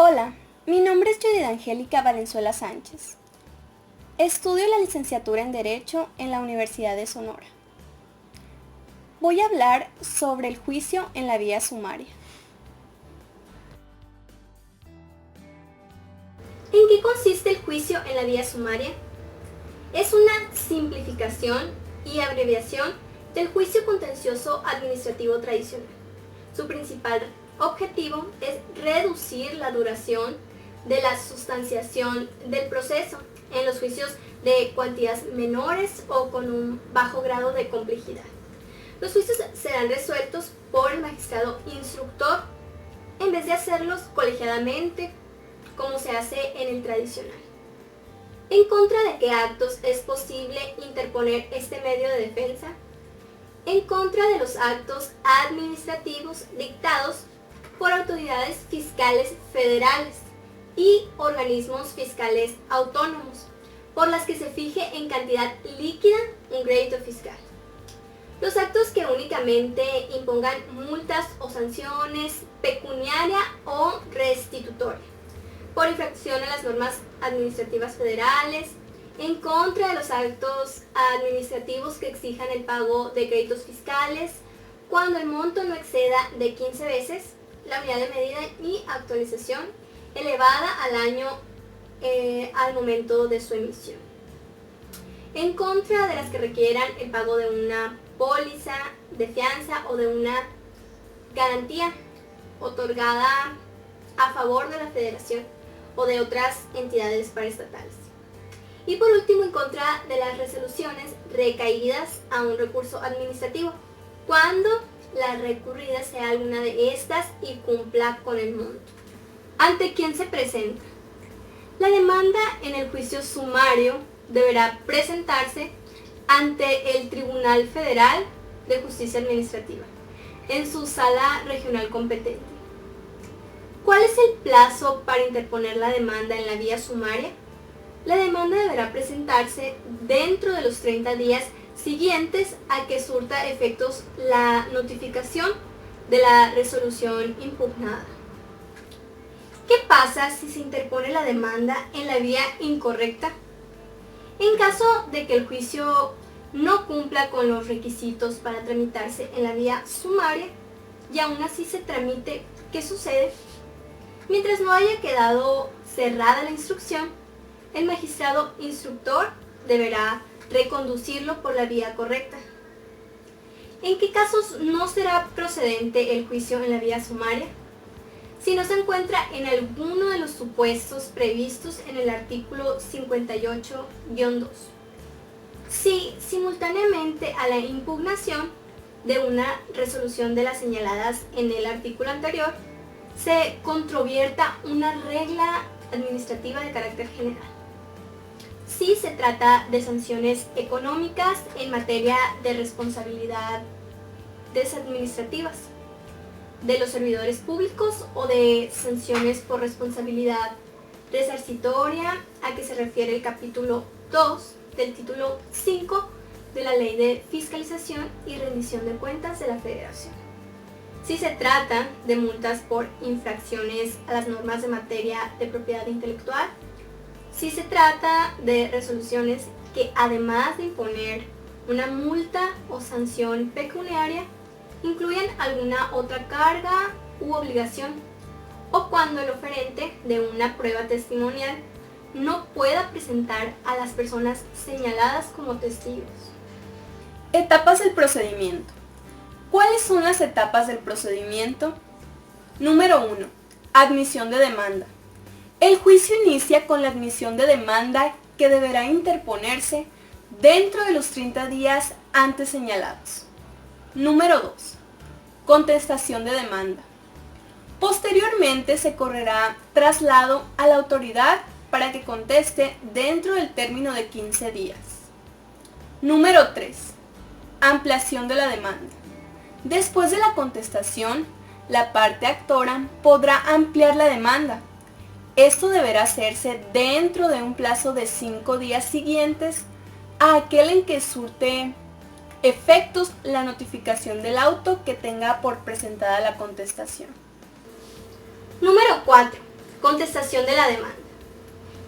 Hola, mi nombre es Judith Angélica Valenzuela Sánchez. Estudio la licenciatura en Derecho en la Universidad de Sonora. Voy a hablar sobre el juicio en la vía sumaria. ¿En qué consiste el juicio en la vía sumaria? Es una simplificación y abreviación del juicio contencioso administrativo tradicional. Su principal objetivo es reducir la duración de la sustanciación del proceso en los juicios de cuantías menores o con un bajo grado de complejidad. Los juicios serán resueltos por el magistrado instructor en vez de hacerlos colegiadamente como se hace en el tradicional. ¿En contra de qué actos es posible interponer este medio de defensa? En contra de los actos administrativos dictados por autoridades fiscales federales y organismos fiscales autónomos, por las que se fije en cantidad líquida un crédito fiscal. Los actos que únicamente impongan multas o sanciones pecuniaria o restitutoria por infracción a las normas administrativas federales, en contra de los actos administrativos que exijan el pago de créditos fiscales cuando el monto no exceda de 15 veces la unidad de medida y actualización elevada al año al momento de su emisión. En contra de las que requieran el pago de una póliza de fianza o de una garantía otorgada a favor de la federación o de otras entidades paraestatales. Y por último, en contra de las resoluciones recaídas a un recurso administrativo, cuando la recurrida sea alguna de estas y cumpla con el monto. ¿Ante quién se presenta? La demanda en el juicio sumario deberá presentarse ante el Tribunal Federal de Justicia Administrativa, en su sala regional competente. ¿Cuál es el plazo para interponer la demanda en la vía sumaria? La demanda deberá presentarse dentro de los 30 días siguientes a que surta efectos la notificación de la resolución impugnada. ¿Qué pasa si se interpone la demanda en la vía incorrecta? En caso de que el juicio no cumpla con los requisitos para tramitarse en la vía sumaria y aún así se tramite, ¿qué sucede? Mientras no haya quedado cerrada la instrucción, el magistrado instructor deberá reconducirlo por la vía correcta. ¿En qué casos no será procedente el juicio en la vía sumaria? Si no se encuentra en alguno de los supuestos previstos en el artículo 58-2. Si simultáneamente a la impugnación de una resolución de las señaladas en el artículo anterior, se controvierta una regla administrativa de carácter general. Si se trata de sanciones económicas en materia de responsabilidades administrativas de los servidores públicos o de sanciones por responsabilidad resarcitoria a que se refiere el capítulo 2 del título 5 de la Ley de Fiscalización y Rendición de Cuentas de la Federación. Si se trata de multas por infracciones a las normas de materia de propiedad intelectual, si se trata de resoluciones que además de imponer una multa o sanción pecuniaria, incluyen alguna otra carga u obligación, o cuando el oferente de una prueba testimonial no pueda presentar a las personas señaladas como testigos. Etapas del procedimiento. ¿Cuáles son las etapas del procedimiento? Número 1. Admisión de demanda. El juicio inicia con la admisión de demanda que deberá interponerse dentro de los 30 días antes señalados. Número 2. Contestación de demanda. Posteriormente se correrá traslado a la autoridad para que conteste dentro del término de 15 días. Número 3. Ampliación de la demanda. Después de la contestación, la parte actora podrá ampliar la demanda. Esto deberá hacerse dentro de un plazo de 5 días siguientes a aquel en que surte efectos la notificación del auto que tenga por presentada la contestación. Número 4. Contestación de la demanda.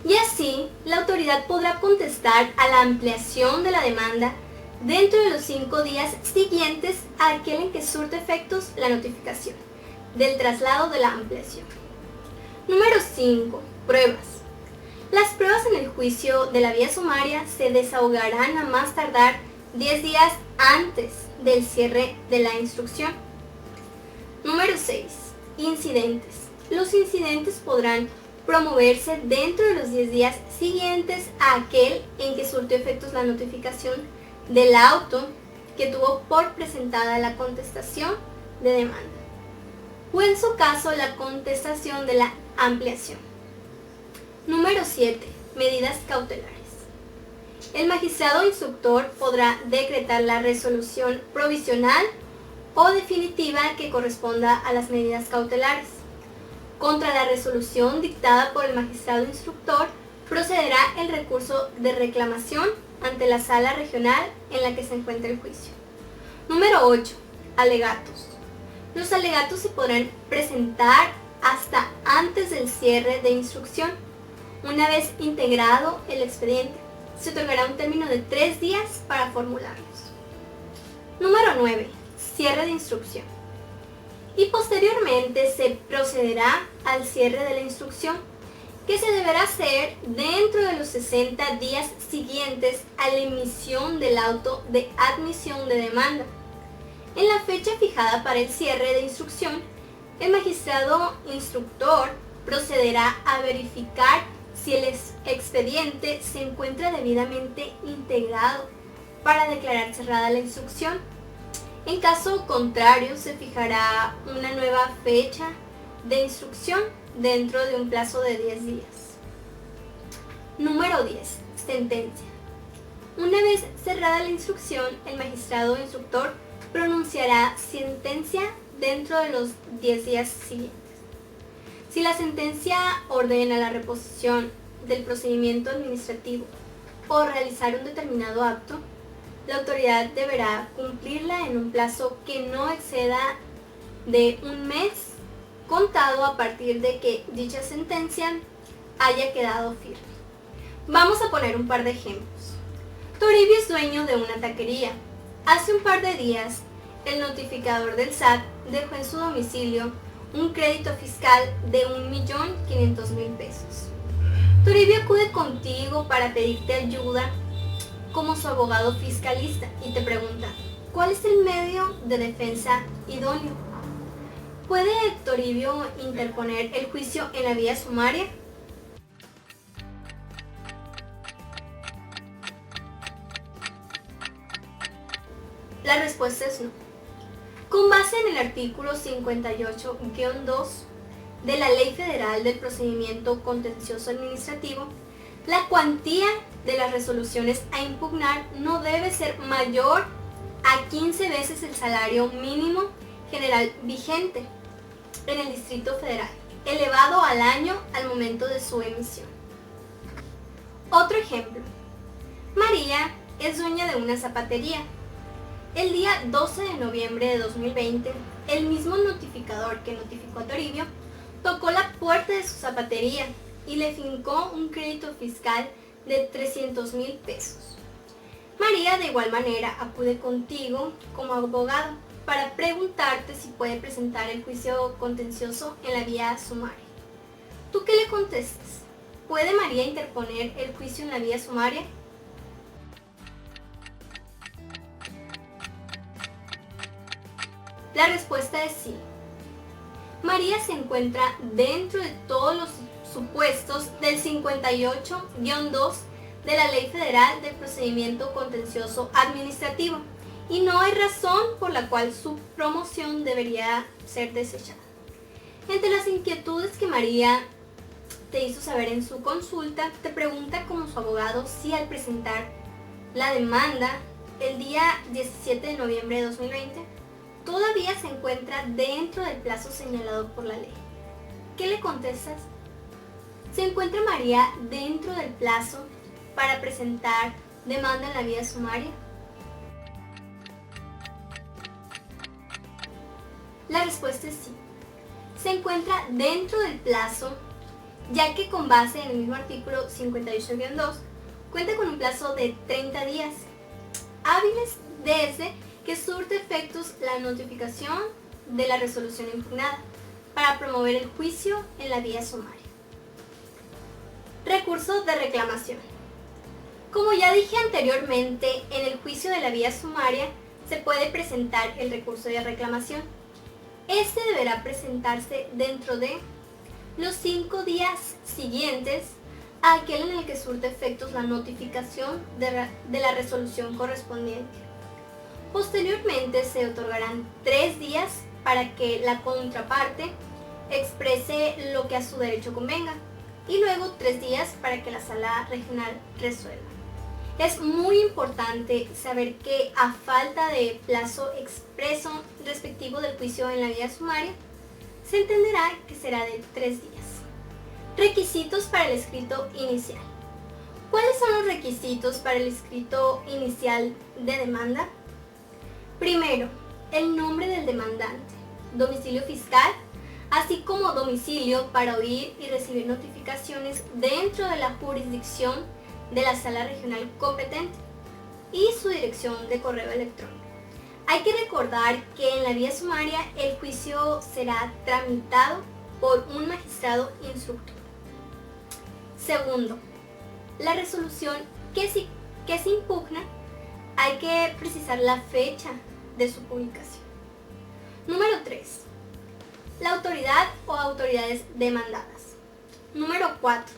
Y así, la autoridad podrá contestar a la ampliación de la demanda dentro de los 5 días siguientes a aquel en que surte efectos la notificación del traslado de la ampliación. Número 5. Pruebas. Las pruebas en el juicio de la vía sumaria se desahogarán a más tardar 10 días antes del cierre de la instrucción. Número 6. Incidentes. Los incidentes podrán promoverse dentro de los 10 días siguientes a aquel en que surtió efectos la notificación del auto que tuvo por presentada la contestación de demanda, o en su caso la contestación de la ampliación. Número 7. Medidas cautelares. El magistrado instructor podrá decretar la resolución provisional o definitiva que corresponda a las medidas cautelares. Contra la resolución dictada por el magistrado instructor procederá el recurso de reclamación ante la sala regional en la que se encuentra el juicio. Número 8. Alegatos. Los alegatos se podrán presentar hasta antes del cierre de instrucción. Una vez integrado el expediente, se otorgará un término de 3 días para formularlos. Número 9. Cierre de instrucción. Y posteriormente se procederá al cierre de la instrucción, que se deberá hacer dentro de los 60 días siguientes a la emisión del auto de admisión de demanda. En la fecha fijada para el cierre de instrucción, el magistrado instructor procederá a verificar si el expediente se encuentra debidamente integrado para declarar cerrada la instrucción. En caso contrario, se fijará una nueva fecha de instrucción dentro de un plazo de 10 días. Número 10. Sentencia. Una vez cerrada la instrucción, el magistrado instructor pronunciará sentencia dentro de los 10 días siguientes. Si la sentencia ordena la reposición del procedimiento administrativo o realizar un determinado acto, la autoridad deberá cumplirla en un plazo que no exceda de un mes contado a partir de que dicha sentencia haya quedado firme. Vamos a poner un par de ejemplos. Toribio es dueño de una taquería. Hace un par de días, el notificador del SAT dejó en su domicilio un crédito fiscal de 1.500.000 pesos. Toribio acude contigo para pedirte ayuda como su abogado fiscalista y te pregunta, ¿cuál es el medio de defensa idóneo? ¿Puede Toribio interponer el juicio en la vía sumaria? La respuesta es no. Con base en el artículo 58-2 de la Ley Federal del Procedimiento Contencioso Administrativo, la cuantía de las resoluciones a impugnar no debe ser mayor a 15 veces el salario mínimo general vigente en el Distrito Federal, elevado al año al momento de su emisión. Otro ejemplo. María es dueña de una zapatería. El día 12 de noviembre de 2020, el mismo notificador que notificó a Toribio tocó la puerta de su zapatería y le fincó un crédito fiscal de 300.000 pesos. María de igual manera acude contigo como abogado para preguntarte si puede presentar el juicio contencioso en la vía sumaria. ¿Tú qué le contestas? ¿Puede María interponer el juicio en la vía sumaria? La respuesta es sí. María se encuentra dentro de todos los supuestos del 58-2 de la Ley Federal del Procedimiento Contencioso Administrativo y no hay razón por la cual su promoción debería ser desechada. Entre las inquietudes que María te hizo saber en su consulta, te pregunta como su abogado si al presentar la demanda el día 17 de noviembre de 2020 todavía se encuentra dentro del plazo señalado por la ley. ¿Qué le contestas? ¿Se encuentra María dentro del plazo para presentar demanda en la vía sumaria? La respuesta es sí. Se encuentra dentro del plazo ya que con base en el mismo artículo 58-2 cuenta con un plazo de 30 días hábiles desde que surte efectos la notificación de la resolución impugnada para promover el juicio en la vía sumaria. Recurso de reclamación. Como ya dije anteriormente, en el juicio de la vía sumaria se puede presentar el recurso de reclamación. Este deberá presentarse dentro de los 5 días siguientes a aquel en el que surte efectos la notificación de la resolución correspondiente. Posteriormente se otorgarán 3 días para que la contraparte exprese lo que a su derecho convenga y luego 3 días para que la sala regional resuelva. Es muy importante saber que a falta de plazo expreso respectivo del juicio en la vía sumaria, se entenderá que será de 3 días. Requisitos para el escrito inicial. ¿Cuáles son los requisitos para el escrito inicial de demanda? Primero, el nombre del demandante, domicilio fiscal, así como domicilio para oír y recibir notificaciones dentro de la jurisdicción de la sala regional competente y su dirección de correo electrónico. Hay que recordar que en la vía sumaria el juicio será tramitado por un magistrado instructor. Segundo, la resolución que se impugna, hay que precisar la fecha de su publicación. Número 3. La autoridad o autoridades demandadas. Número 4.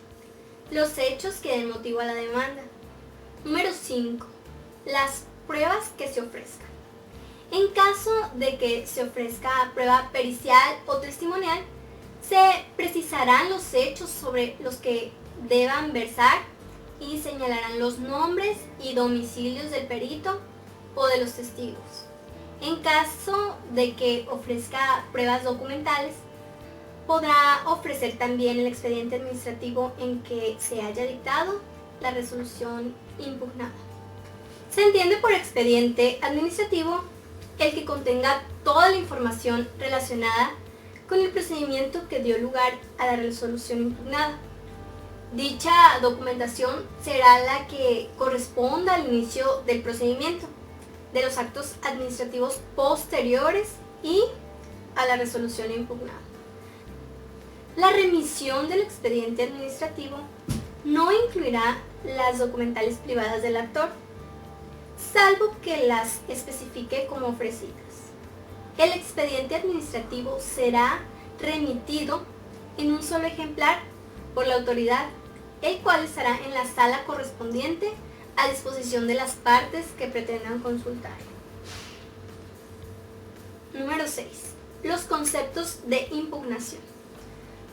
Los hechos que den motivo a la demanda. Número 5. Las pruebas que se ofrezcan. En caso de que se ofrezca prueba pericial o testimonial, se precisarán los hechos sobre los que deban versar y señalarán los nombres y domicilios del perito o de los testigos. En caso de que ofrezca pruebas documentales, podrá ofrecer también el expediente administrativo en que se haya dictado la resolución impugnada. Se entiende por expediente administrativo el que contenga toda la información relacionada con el procedimiento que dio lugar a la resolución impugnada. Dicha documentación será la que corresponda al inicio del procedimiento, de los actos administrativos posteriores y a la resolución impugnada. La remisión del expediente administrativo no incluirá las documentales privadas del actor, salvo que las especifique como ofrecidas. El expediente administrativo será remitido en un solo ejemplar por la autoridad, el cual estará en la sala correspondiente a disposición de las partes que pretendan consultar. Número 6. Los conceptos de impugnación.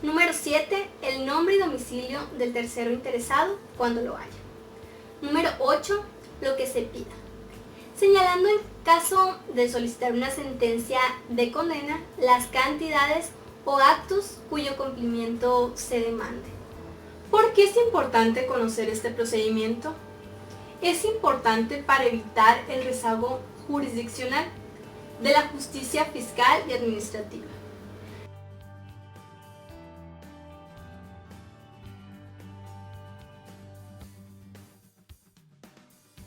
Número 7. El nombre y domicilio del tercero interesado cuando lo haya. Número 8. Lo que se pida. Señalando en caso de solicitar una sentencia de condena, las cantidades o actos cuyo cumplimiento se demande. ¿Por qué es importante conocer este procedimiento? Es importante para evitar el rezago jurisdiccional de la justicia fiscal y administrativa.